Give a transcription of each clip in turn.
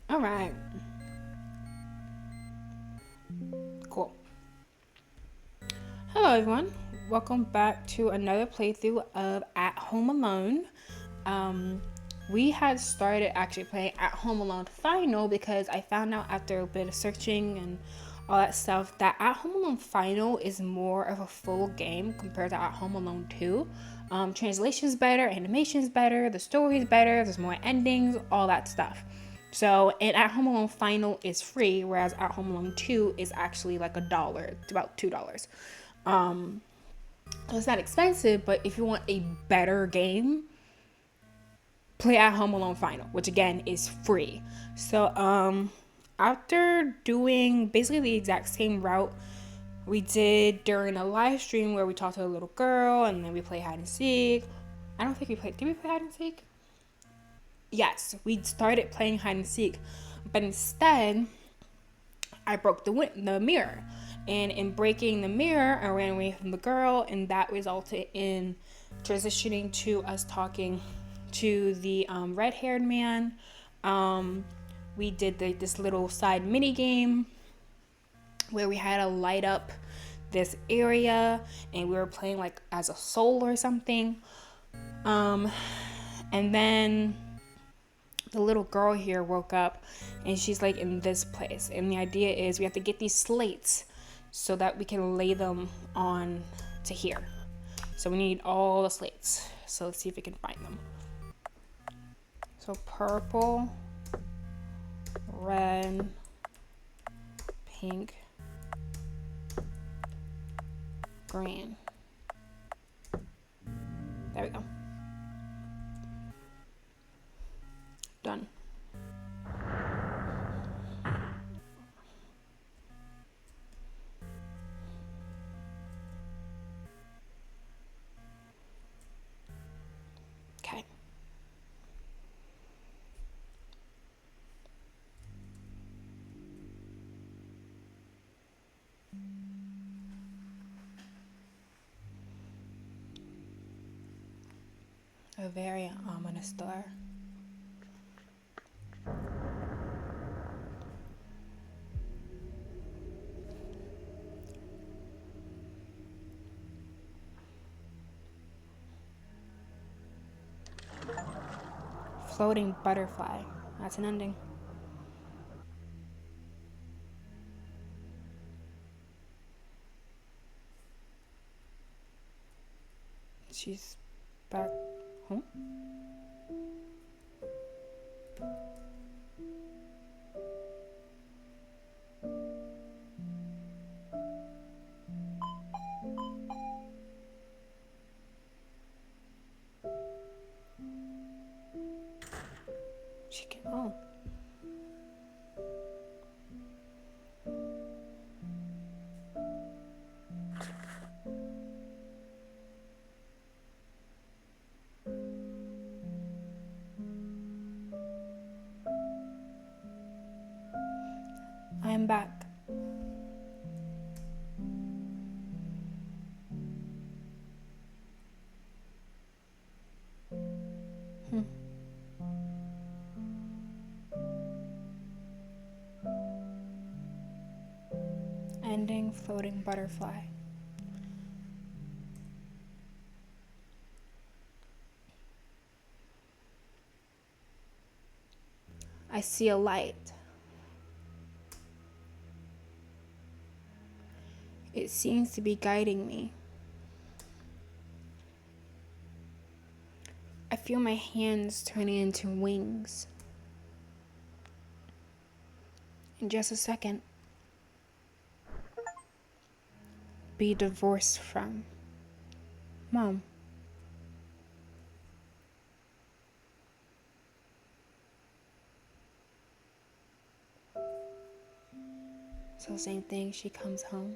All right. Cool. Hello, everyone. Welcome back to another playthrough of At Home Alone. Um, we had started actually playing At Home Alone Final because I found out after a bit of searching and all that stuff that At Home Alone Final is more of a full game compared to At Home Alone 2. Translation's better, animation's better, the story's better, there's more endings, all that stuff. So, and At Home Alone Final is free, whereas At Home Alone 2 is actually like $1. It's about $2. Um, so it's not expensive, but if you want a better game, play At Home Alone Final, which again is free. So, after doing basically the exact same route we did during a live stream where we talked to a little girl and then we play hide and seek. I don't think we played. Did we play hide and seek? Yes, we started playing hide and seek, but instead I broke the mirror. And in breaking the mirror, I ran away from the girl, and that resulted in transitioning to us talking to the red haired man. We did this little side mini game where we had to light up this area and we were playing like as a soul or something. Um, and then the little girl here woke up and she's like in this place, and the idea is we have to get these slates so that we can lay them on to here. So we need all the slates, so let's see if we can find them. So purple, red, pink, green. There we go. Done. Okay. A very ominous door. Floating butterfly. That's an ending. She's back home. She came home. I am back. Hmm. Ending floating butterfly. I see a light. It seems to be guiding me. I feel my hands turning into wings. In just a second, be divorced from Mom. So same thing, she comes home.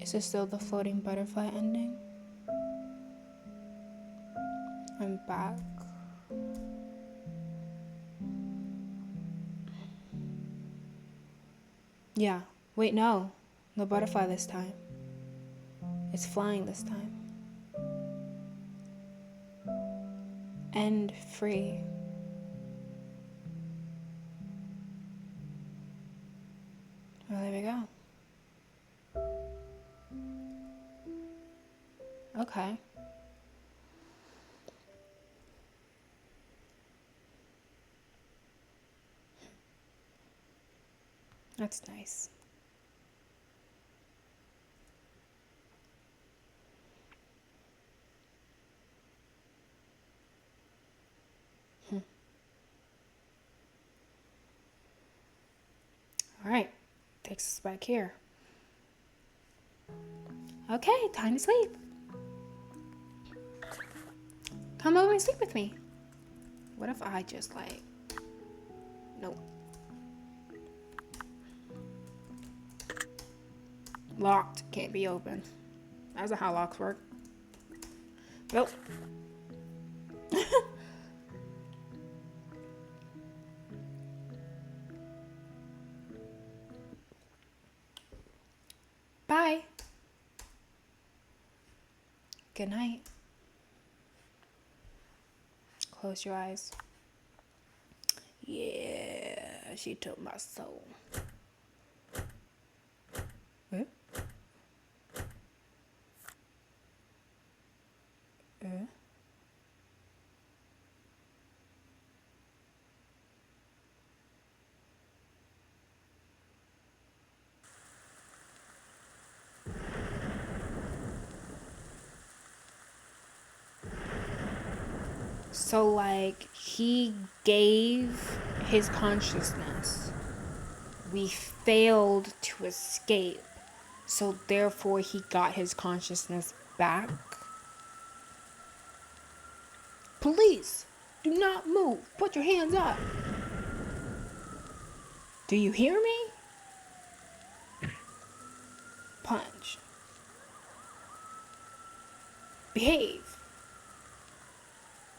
Is this still the floating butterfly ending? I'm back. Yeah. Wait, no. No butterfly this time. It's flying this time. End free. Well, there we go. Okay. That's nice. All right. Takes us back here. Okay, time to sleep. Come over and sleep with me. What if I just like... Nope. Locked. Can't be opened. That's not how locks work. Nope. Bye. Good night. Close your eyes. Yeah, she took my soul. Eh? Eh? So, like, he gave his consciousness. We failed to escape. So, therefore, he got his consciousness back. Police, do not move. Put your hands up. Do you hear me? Punch. Behave.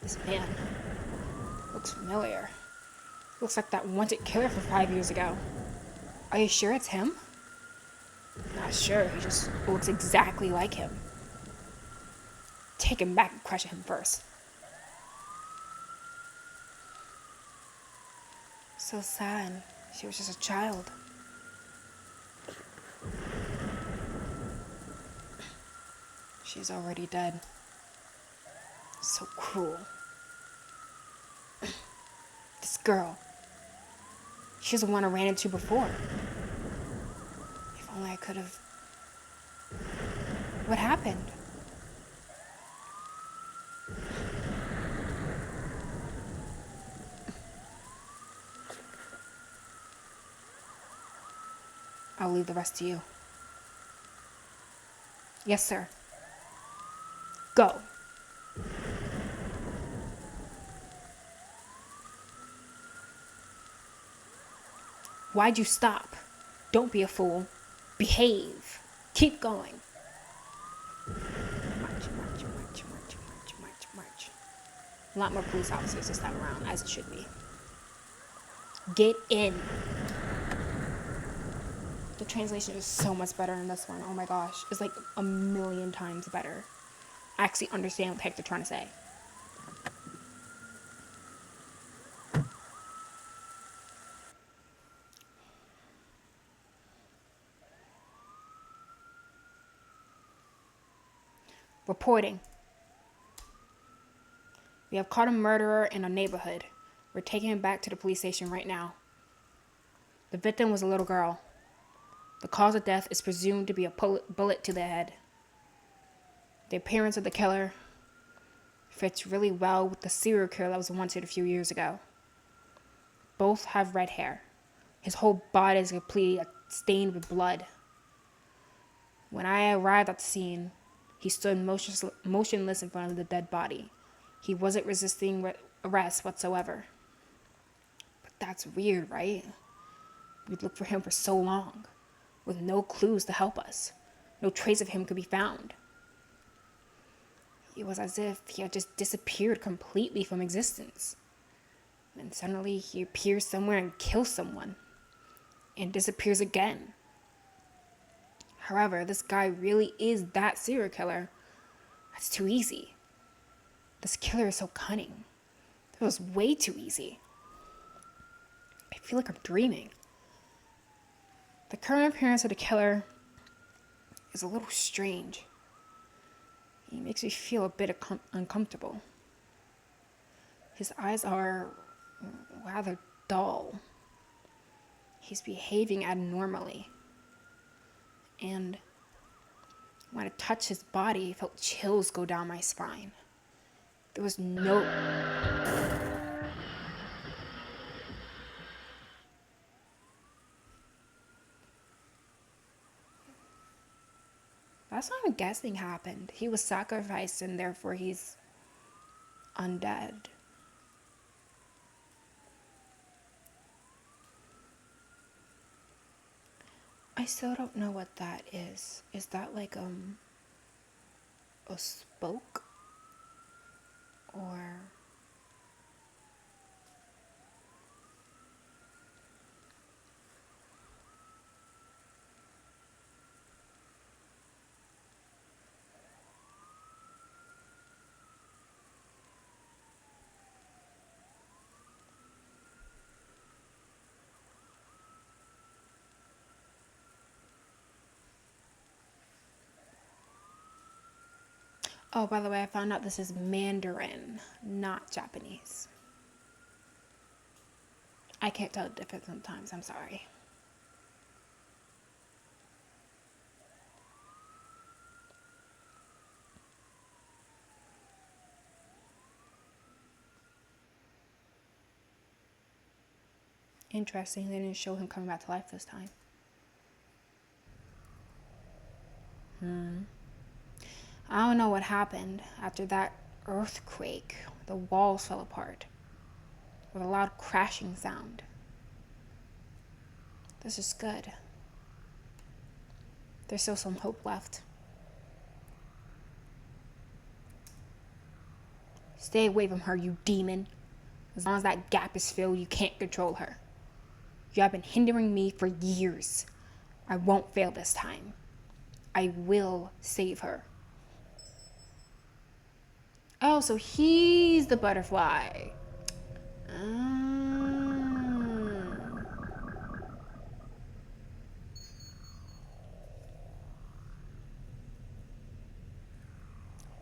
This man looks familiar. Looks like that wanted killer from 5 years ago. Are you sure it's him? Not sure, he just looks exactly like him. Take him back and crush him first. So sad. She was just a child. She's already dead. So cruel. This girl. She's the one I ran into before. If only I could have... What happened? I'll leave the rest to you. Yes, sir. Go. Why'd you stop? Don't be a fool. Behave. Keep going. March, march, march, march, march, march, march. A lot more police officers this time around, as it should be. Get in. The translation is so much better in this one. Oh my gosh. It's like a million times better. I actually understand what the heck they're trying to say. Reporting. We have caught a murderer in a neighborhood. We're taking him back to the police station right now. The victim was a little girl. The cause of death is presumed to be a bullet to the head. The appearance of the killer fits really well with the serial killer that was wanted a few years ago. Both have red hair. His whole body is completely stained with blood. When I arrived at the scene, he stood motionless in front of the dead body. He wasn't resisting arrest whatsoever. But that's weird, right? We'd looked for him for so long, with no clues to help us. No trace of him could be found. It was as if he had just disappeared completely from existence. And suddenly he appears somewhere and kills someone. And disappears again. However, this guy really is that serial killer. That's too easy. This killer is so cunning. It was way too easy. I feel like I'm dreaming. The current appearance of the killer is a little strange. He makes me feel a bit uncomfortable. His eyes are rather dull. He's behaving abnormally. And when I touched his body, I felt chills go down my spine. There was no... That's what I'm guessing happened. He was sacrificed and therefore he's undead. I still don't know what that is. Is that like a spoke? Or... Oh, by the way, I found out this is Mandarin, not Japanese. I can't tell the difference sometimes, I'm sorry. Interesting, they didn't show him coming back to life this time. I don't know what happened after that earthquake. The walls fell apart with a loud crashing sound. This is good. There's still some hope left. Stay away from her, you demon. As long as that gap is filled, you can't control her. You have been hindering me for years. I won't fail this time. I will save her. Oh, so he's the butterfly.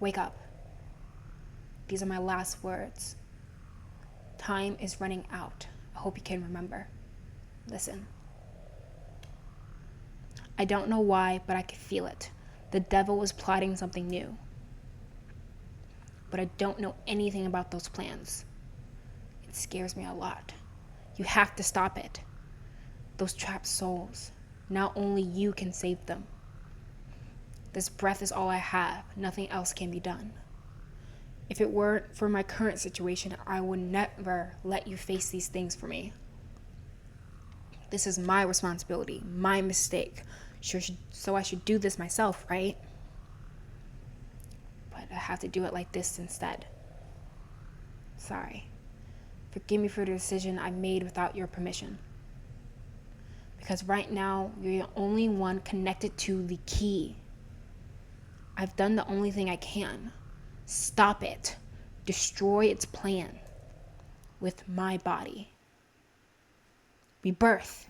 Wake up. These are my last words. Time is running out. I hope you can remember. Listen. I don't know why, but I could feel it. The devil was plotting something new. But I don't know anything about those plans. It scares me a lot. You have to stop it. Those trapped souls. Not only you can save them. This breath is all I have. Nothing else can be done. If it weren't for my current situation, I would never let you face these things for me. This is my responsibility, my mistake. So I should do this myself, right? But I have to do it like this instead. Sorry. Forgive me for the decision I made without your permission. Because right now, you're the only one connected to the key. I've done the only thing I can. Stop it. Destroy its plan. With my body. Rebirth.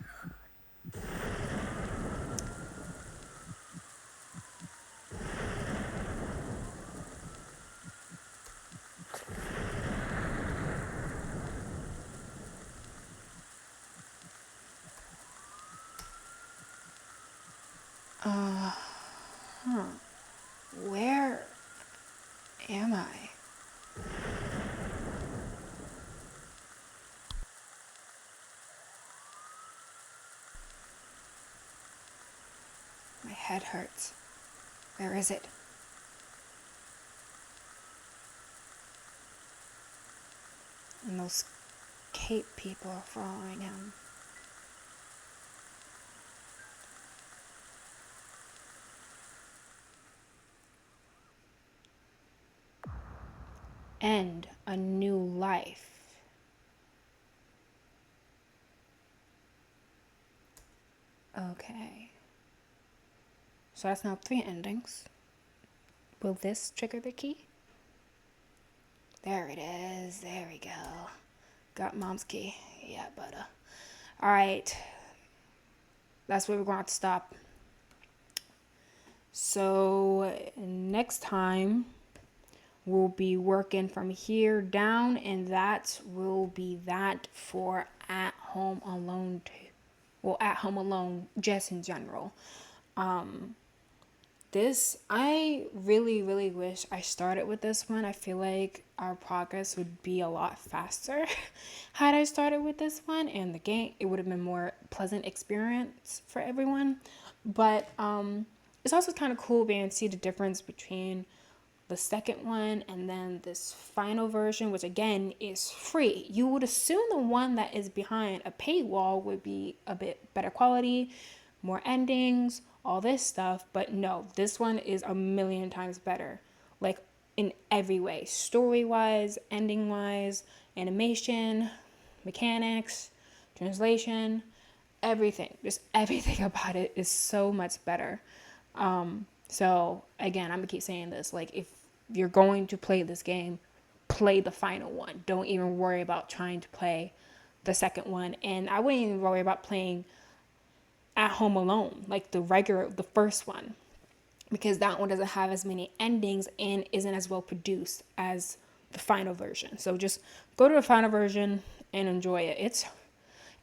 Where am I? My head hurts. Where is it? And those cape people are following him. end a new life. Okay. So that's now 3 endings. Will this trigger the key? There it is. There we go. Got mom's key. Yeah, but all right. That's where we're going to have to stop. So next time we'll be working from here down, and that will be that for At Home Alone 2. Well, At Home Alone just in general. This, I really, really wish I started with this one. I feel like our progress would be a lot faster had I started with this one, and the game, it would have been more pleasant experience for everyone. But it's also kind of cool being to see the difference between the second one and then this final version, which again is free. You would assume the one that is behind a paywall would be a bit better quality, more endings, all this stuff, but no, this one is a million times better, like in every way, story wise, ending wise, animation, mechanics, translation, everything, just everything about it is so much better. So again, I'm gonna keep saying this, like, if you're going to play this game, play the final one. Don't even worry about trying to play the second one, and I wouldn't even worry about playing At Home Alone, like the first one, because that one doesn't have as many endings and isn't as well produced as the final version. So just go to the final version and enjoy it.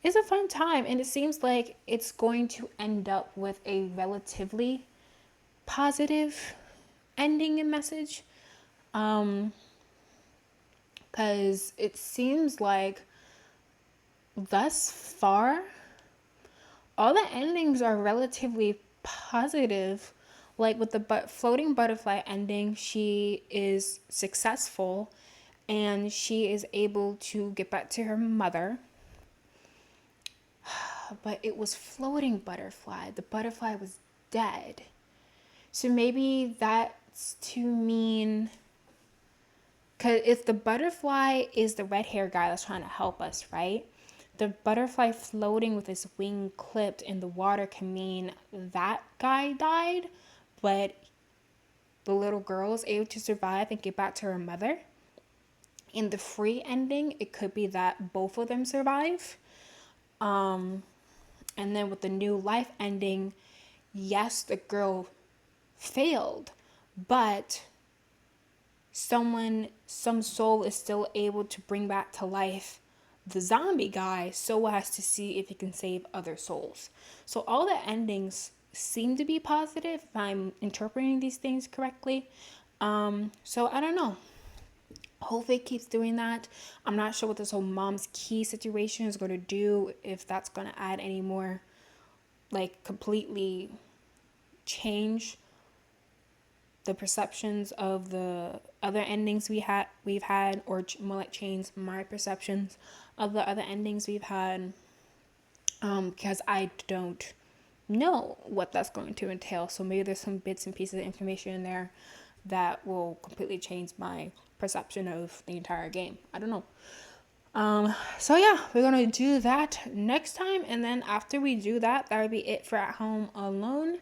It's a fun time, and it seems like it's going to end up with a relatively positive ending and message, because it seems like thus far all the endings are relatively positive. Like with the floating butterfly ending, she is successful and she is able to get back to her mother. But it was floating butterfly. The butterfly was dead. So maybe that's to mean, because if the butterfly is the red hair guy that's trying to help us, right? The butterfly floating with his wing clipped in the water can mean that guy died, but the little girl is able to survive and get back to her mother. In the free ending, it could be that both of them survive. And then with the new life ending, yes, the girl failed, but some soul is still able to bring back to life the zombie guy so as to see if he can save other souls. So all the endings seem to be positive if I'm interpreting these things correctly. So I don't know. Hopefully it keeps doing that. I'm not sure what this whole mom's key situation is going to do, if that's going to add any more, like completely change the perceptions of the other endings we've had, or more like change my perceptions of the other endings we've had, because I don't know what that's going to entail. So maybe there's some bits and pieces of information in there that will completely change my perception of the entire game. I don't know. So yeah, we're gonna do that next time, and then after we do that, that'll be it for At Home Alone,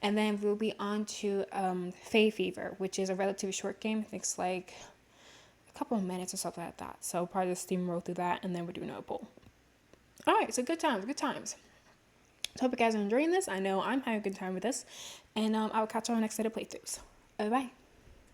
and then we'll be on to Fae Fever, which is a relatively short game. I think it's like a couple of minutes or something like that. So probably just steamroll through that, and then we're doing a poll. All right, so good times. So hope you guys are enjoying this. I know I'm having a good time with this, and I'll catch you on the next set of playthroughs. Bye bye.